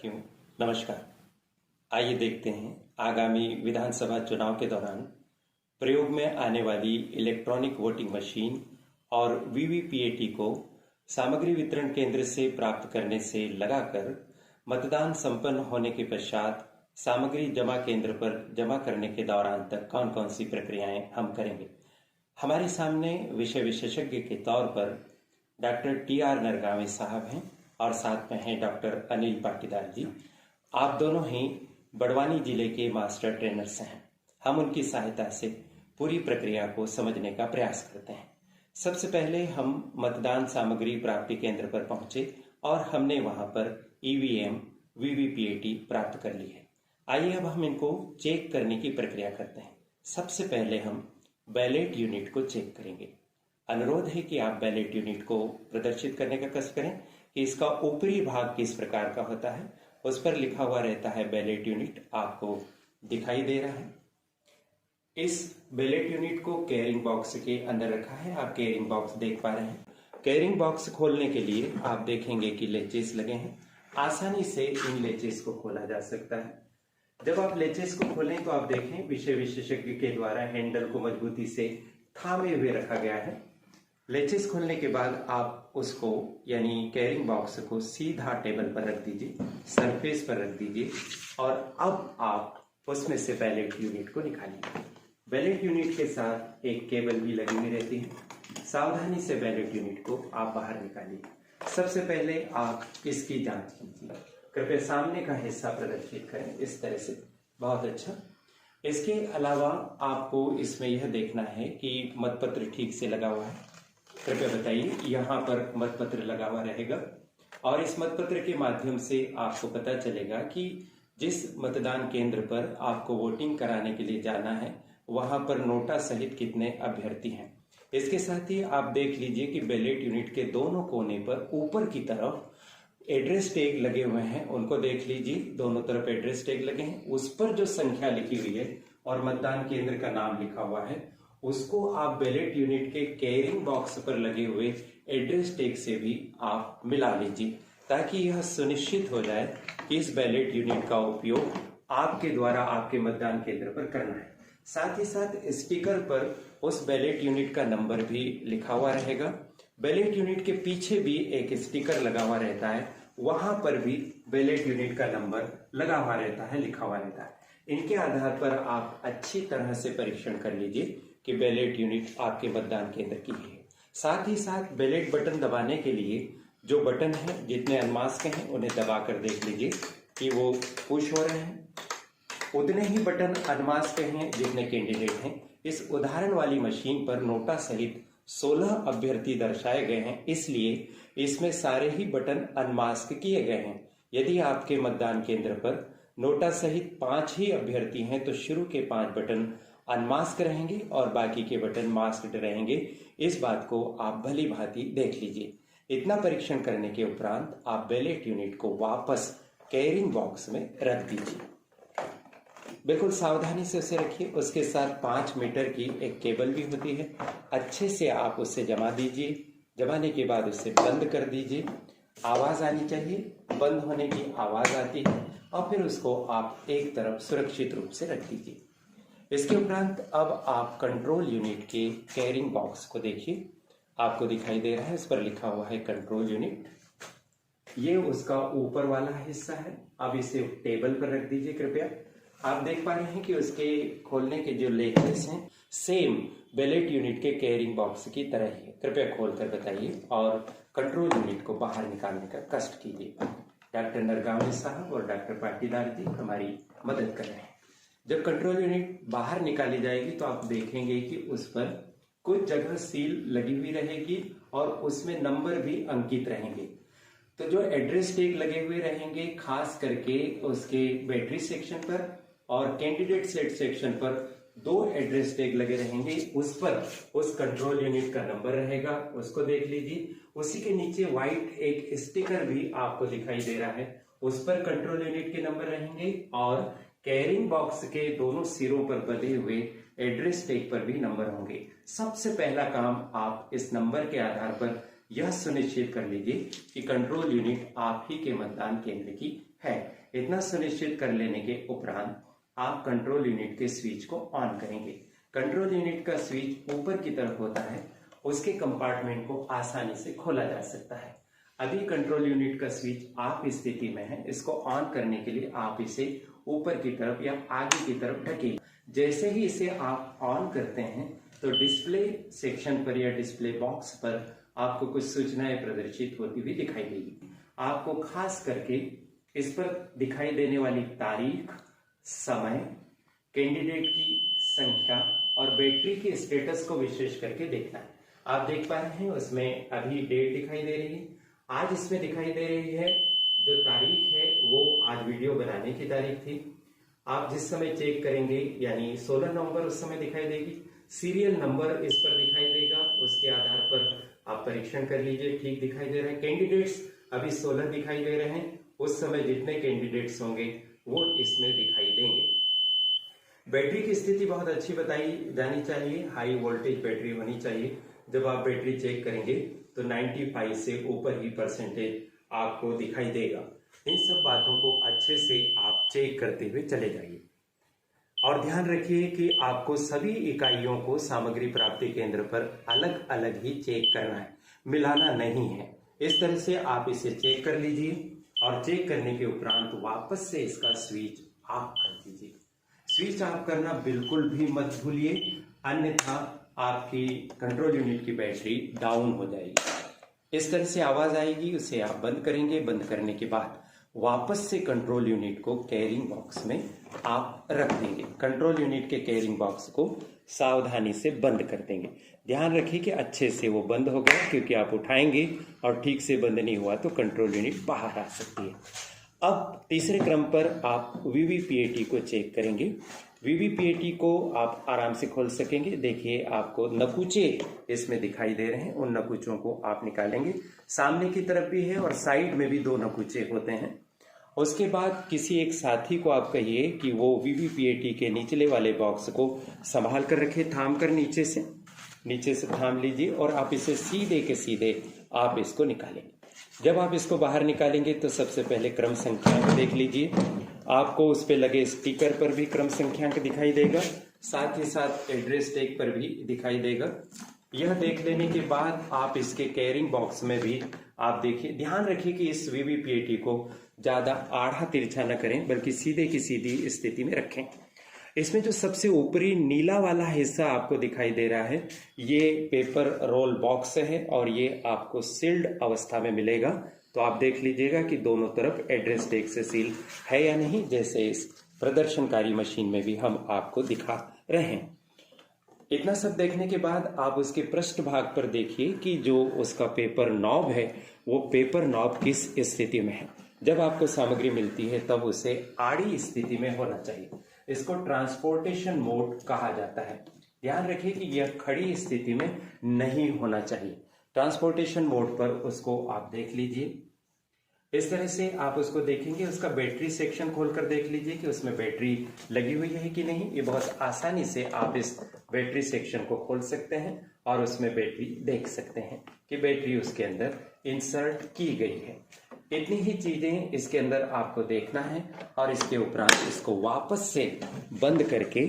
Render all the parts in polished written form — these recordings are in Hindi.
साथियों, नमस्कार। आइए देखते हैं आगामी विधानसभा चुनाव के दौरान प्रयोग में आने वाली इलेक्ट्रॉनिक वोटिंग मशीन और वीवीपीएटी को सामग्री वितरण केंद्र से प्राप्त करने से लगाकर मतदान संपन्न होने के पश्चात सामग्री जमा केंद्र पर जमा करने के दौरान तक कौन कौन सी प्रक्रियाएं हम करेंगे। हमारे सामने विषय विशेषज्ञ के तौर पर डॉक्टर टी.आर. नरगावे साहब हैं और साथ में हैं डॉक्टर अनिल पाटीदार जी। आप दोनों ही बड़वानी जिले के मास्टर ट्रेनर्स हैं। हम उनकी सहायता से पूरी प्रक्रिया को समझने का प्रयास करते हैं। सबसे पहले हम मतदान सामग्री प्राप्ति केंद्र पर पहुंचे और हमने वहां पर ईवीएम वीवीपीएटी प्राप्त कर ली है। आइए अब हम इनको चेक करने की प्रक्रिया करते हैं। सबसे पहले हम बैलेट यूनिट को चेक करेंगे। अनुरोध है कि आप बैलेट यूनिट को प्रदर्शित करने का कष्ट करें कि इसका ऊपरी भाग किस प्रकार का होता है। उस पर लिखा हुआ रहता है बैलेट यूनिट, आपको दिखाई दे रहा है। इस बैलेट यूनिट को कैरिंग बॉक्स के अंदर रखा है। आप कैरिंग बॉक्स देख पा रहे हैं। कैरिंग बॉक्स खोलने के लिए आप देखेंगे कि लेचेस लगे हैं। आसानी से इन लेचेस को खोला जा सकता है। जब आप लेचेस को खोलें तो आप देखें विषय विशेषज्ञ के द्वारा हैंडल को मजबूती से थामे हुए रखा गया है। लेचेस खोलने के बाद आप उसको यानी कैरिंग बॉक्स को सीधा टेबल पर रख दीजिए, सरफेस पर रख दीजिए और अब आप उसमें से बैलेट यूनिट को निकालिए। बैलेट यूनिट के साथ एक केबल भी लगी हुई रहती है। सावधानी से बैलेट यूनिट को आप बाहर निकालिए। सबसे पहले आप इसकी जांच कीजिए। कृपया सामने का हिस्सा प्रदर्शित करें इस तरह से। बहुत अच्छा। इसके अलावा आपको इसमें यह देखना है कि मतपत्र ठीक से लगा हुआ है। कृपया बताइए, यहाँ पर मतपत्र लगा हुआ रहेगा और इस मतपत्र के माध्यम से आपको पता चलेगा कि जिस मतदान केंद्र पर आपको वोटिंग कराने के लिए जाना है वहां पर नोटा सहित कितने अभ्यर्थी हैं। इसके साथ ही आप देख लीजिए कि बैलेट यूनिट के दोनों कोने पर ऊपर की तरफ एड्रेस टैग लगे हुए हैं। उनको देख लीजिए, दोनों तरफ एड्रेस टैग लगे हैं। उस पर जो संख्या लिखी हुई है और मतदान केंद्र का नाम लिखा हुआ है उसको आप बैलेट यूनिट के कैरिंग बॉक्स पर लगे हुए एड्रेस टैग से भी आप मिला लीजिए, ताकि यह सुनिश्चित हो जाए कि इस बैलेट यूनिट का उपयोग आपके द्वारा आपके मतदान केंद्र पर करना है। साथ ही साथ स्टिकर पर उस बैलेट यूनिट का नंबर भी लिखा हुआ रहेगा। बैलेट यूनिट के पीछे भी एक स्टिकर लगा हुआ रहता है, वहां पर भी बैलेट यूनिट का नंबर लगा हुआ रहता है, लिखा हुआ रहता है। इनके आधार पर आप अच्छी तरह से परीक्षण कर लीजिए कि बैलेट यूनिट आपके मतदान केंद्र की है। साथ ही साथ बैलेट बटन दबाने के लिए जो बटन है, जितने अनमास्क हैं उन्हें दबाकर देख लीजिए कि वो पुश हो रहे हैं। उतने ही बटन अनमास्क हैं जितने कैंडिडेट हैं। इस उदाहरण वाली मशीन पर नोटा सहित 16 अभ्यर्थी दर्शाए गए हैं, इसलिए इसमें सारे ही बटन अनमास्क किए गए हैं। यदि आपके मतदान केंद्र पर नोटा सहित 5 ही अभ्यर्थी हैं तो शुरू के 5 बटन अनमास्क रहेंगे और बाकी के बटन मास्क्ड रहेंगे। इस बात को आप भली भांति देख लीजिए। इतना परीक्षण करने के उपरांत आप बैलेट यूनिट को वापस कैरिंग बॉक्स में रख दीजिए। बिल्कुल सावधानी से उसे रखिए। उसके साथ 5 मीटर की एक केबल भी होती है। अच्छे से आप उसे जमा दीजिए। जमाने के बाद उसे बंद कर दीजिए। आवाज आनी चाहिए। बंद होने की आवाज आती है और फिर उसको आप एक तरफ सुरक्षित रूप से रख दीजिए। इसके उपरांत अब आप कंट्रोल यूनिट के कैरिंग बॉक्स को देखिए। आपको दिखाई दे रहा है, इस पर लिखा हुआ है कंट्रोल यूनिट। ये उसका ऊपर वाला हिस्सा है। अब इसे टेबल पर रख दीजिए। कृपया आप देख पा रहे हैं कि उसके खोलने के जो लेचेस हैं सेम बैलेट यूनिट के कैरिंग बॉक्स की तरह ही है। कृपया खोलकर बताइए और कंट्रोल यूनिट को बाहर निकालने का कष्ट कीजिए। डॉक्टर नरगावे साहब और डॉक्टर पाटीदार जी हमारी मदद कर रहे हैं। जब कंट्रोल यूनिट बाहर निकाली जाएगी तो आप देखेंगे कि उस पर कुछ जगह सील लगी हुई रहेगी और उसमें नंबर भी अंकित रहेंगे। तो जो एड्रेस टैग लगे हुए रहेंगे खास करके उसके बैटरी सेक्शन पर और कैंडिडेट सेट सेक्शन पर 2 एड्रेस टैग लगे रहेंगे। उस पर उस कंट्रोल यूनिट का नंबर रहेगा, उसको देख लीजिए। उसी के नीचे व्हाइट एक स्टिकर भी आपको दिखाई दे रहा है, उस पर कंट्रोल यूनिट के नंबर रहेंगे और कैरिंग बॉक्स के दोनों सिरों पर बंधे हुए एड्रेस टैग पर भी नंबर होंगे। सबसे पहला काम आप इस नंबर के आधार पर यह सुनिश्चित कर लीजिए कि कंट्रोल यूनिट आप ही के मतदान केंद्र की है। इतना सुनिश्चित कर लेने के उपरांत आप कंट्रोल यूनिट के स्विच को ऑन करेंगे। कंट्रोल यूनिट का स्विच ऊपर की तरफ होता है, उसके कंपार्टमेंट को आसानी से खोला जा सकता है। अभी कंट्रोल यूनिट का स्विच ऑफ स्थिति में है। इसको ऑन करने के लिए आप इसे ऊपर की तरफ या आगे की तरफ ढकें। जैसे ही इसे आप ऑन करते हैं तो डिस्प्ले सेक्शन पर या डिस्प्ले बॉक्स पर आपको कुछ सूचनाएं प्रदर्शित होती हुई दिखाई देगी। आपको खास करके इस पर दिखाई देने वाली तारीख, समय, कैंडिडेट की संख्या और बैटरी के स्टेटस को विशेष करके देखना है। आप देख पा रहे हैं उसमें अभी डेट दिखाई दे रही है। आज इसमें दिखाई दे रही है जो तारीख है वो आज वीडियो बनाने की तारीख थी। आप जिस समय चेक करेंगे यानी 16 नवंबर उस समय दिखाई देगी। सीरियल नंबर इस पर दिखाई देगा, उसके आधार पर आप परीक्षण कर लीजिए ठीक दिखाई दे रहा है। कैंडिडेट्स अभी 16 दिखाई दे रहे हैं, उस समय जितने कैंडिडेट्स होंगे वो इसमें दिखाई देंगे। बैटरी की स्थिति बहुत अच्छी बताई जानी चाहिए, हाई वोल्टेज बैटरी होनी चाहिए। जब आप बैटरी चेक करेंगे तो 95 से ऊपर ही परसेंटेज आपको दिखाई देगा। इन सब बातों को अच्छे से आप चेक करते हुए चले जाइए और ध्यान रखिए कि आपको सभी इकाइयों को सामग्री प्राप्ति केंद्र पर अलग अलग ही चेक करना है, मिलाना नहीं है। इस तरह से आप इसे चेक कर लीजिए और चेक करने के उपरांत वापस से इसका स्विच ऑफ कर दीजिए। स्विच ऑफ करना बिल्कुल भी मत भूलिए, अन्यथा आपकी कंट्रोल यूनिट की बैटरी डाउन हो जाएगी। इस तरह से आवाज आएगी, उसे आप बंद करेंगे। बंद करने के बाद वापस से कंट्रोल यूनिट को कैरिंग बॉक्स में आप रख देंगे। कंट्रोल यूनिट के कैरिंग बॉक्स को सावधानी से बंद कर देंगे। ध्यान रखिए कि अच्छे से वो बंद हो गया, क्योंकि आप उठाएंगे और ठीक से बंद नहीं हुआ तो कंट्रोल यूनिट बाहर आ सकती है। अब तीसरे क्रम पर आप वीवीपीएटी को चेक करेंगे। वीवीपीएटी को आप आराम से खोल सकेंगे। देखिए आपको नकुचे इसमें दिखाई दे रहे हैं, उन नकुचों को आप निकालेंगे। सामने की तरफ भी है और साइड में भी 2 नकुचे होते हैं। उसके बाद किसी एक साथी को आप कहिए कि वो वीवीपीएटी के निचले वाले बॉक्स को संभाल कर रखे, थाम कर नीचे से थाम लीजिए और आप इसे सीधे के सीधे आप इसको निकालेंगे। जब आप इसको बाहर निकालेंगे तो सबसे पहले क्रम संख्यांक देख लीजिए। आपको उस पे लगे स्टिकर पर भी क्रम संख्यांक दिखाई देगा, साथ ही साथ एड्रेस टैग पर भी दिखाई देगा। यह देख लेने के बाद आप इसके कैरिंग बॉक्स में भी आप देखिए। ध्यान रखिए कि इस वीवीपीएटी को ज्यादा आड़ा तिरछा न करें, बल्कि सीधे की सीधी स्थिति में रखें। इसमें जो सबसे ऊपरी नीला वाला हिस्सा आपको दिखाई दे रहा है, ये पेपर रोल बॉक्स है और ये आपको सील्ड अवस्था में मिलेगा। तो आप देख लीजिएगा कि दोनों तरफ एड्रेस टैग से सील है या नहीं, जैसे इस प्रदर्शनकारी मशीन में भी हम आपको दिखा रहे हैं। इतना सब देखने के बाद आप उसके पृष्ठ भाग पर देखिए कि जो उसका पेपर नॉब है वो पेपर नॉब किस स्थिति में है। जब आपको सामग्री मिलती है तब उसे आड़ी स्थिति में होना चाहिए। इसको ट्रांसपोर्टेशन मोड कहा जाता है। ध्यान रखिए कि यह खड़ी स्थिति में नहीं होना चाहिए। ट्रांसपोर्टेशन मोड पर उसको आप देख लीजिए। इस तरह से आप उसको देखेंगे। उसका बैटरी सेक्शन खोलकर देख लीजिए कि उसमें बैटरी लगी हुई है कि नहीं। ये बहुत आसानी से आप इस बैटरी सेक्शन को खोल सकते हैं और उसमें बैटरी देख सकते हैं कि बैटरी उसके अंदर इंसर्ट की गई है। इतनी ही चीजें इसके अंदर आपको देखना है और इसके उपरांत इसको वापस से बंद करके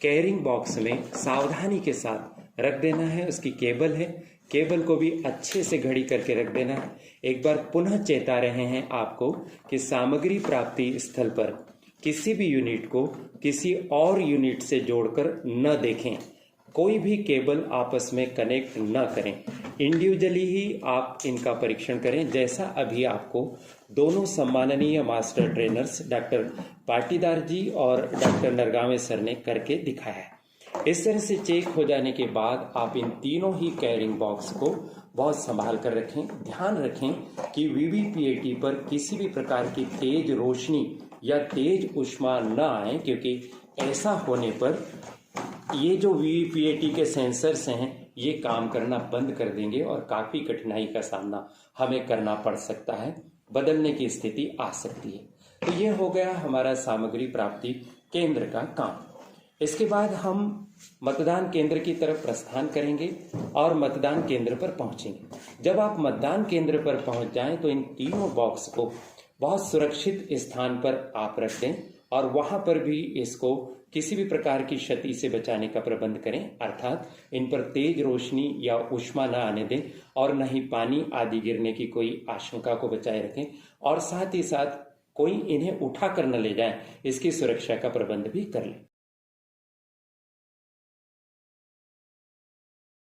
कैरिंग बॉक्स में सावधानी के साथ रख देना है। उसकी केबल है, केबल को भी अच्छे से घड़ी करके रख देना है। एक बार पुनः चेता रहे हैं आपको कि सामग्री प्राप्ति स्थल पर किसी भी यूनिट को किसी और यूनिट से जोड़कर न देखें। कोई भी केबल आपस में कनेक्ट न करें, इंडिविजुअली ही आप इनका परीक्षण करें, जैसा अभी आपको दोनों सम्माननीय मास्टर ट्रेनर्स डॉक्टर पाटीदार जी और डॉक्टर नरगावे सर ने करके दिखाया है। इस तरह से चेक हो जाने के बाद आप इन तीनों ही कैरिंग बॉक्स को बहुत संभाल कर रखें। ध्यान रखें कि वीवीपीएटी पर किसी भी प्रकार की तेज रोशनी या तेज ऊष्मा न आए, क्योंकि ऐसा होने पर ये जो वीवीपीएटी के सेंसर्स हैं ये काम करना बंद कर देंगे और काफी कठिनाई का सामना हमें करना पड़ सकता है, बदलने की स्थिति आ सकती है। तो ये हो गया हमारा सामग्री प्राप्ति केंद्र का काम। इसके बाद हम मतदान केंद्र की तरफ प्रस्थान करेंगे और मतदान केंद्र पर पहुंचेंगे। जब आप मतदान केंद्र पर पहुंच जाएं तो इन तीनों बॉक्स को बहुत सुरक्षित स्थान पर आप रख दें और वहां पर भी इसको किसी भी प्रकार की क्षति से बचाने का प्रबंध करें, अर्थात इन पर तेज रोशनी या ऊष्मा न आने दें और न ही पानी आदि गिरने की कोई आशंका को बचाए रखें और साथ ही साथ कोई इन्हें उठा कर न ले जाए, इसकी सुरक्षा का प्रबंध भी कर लें।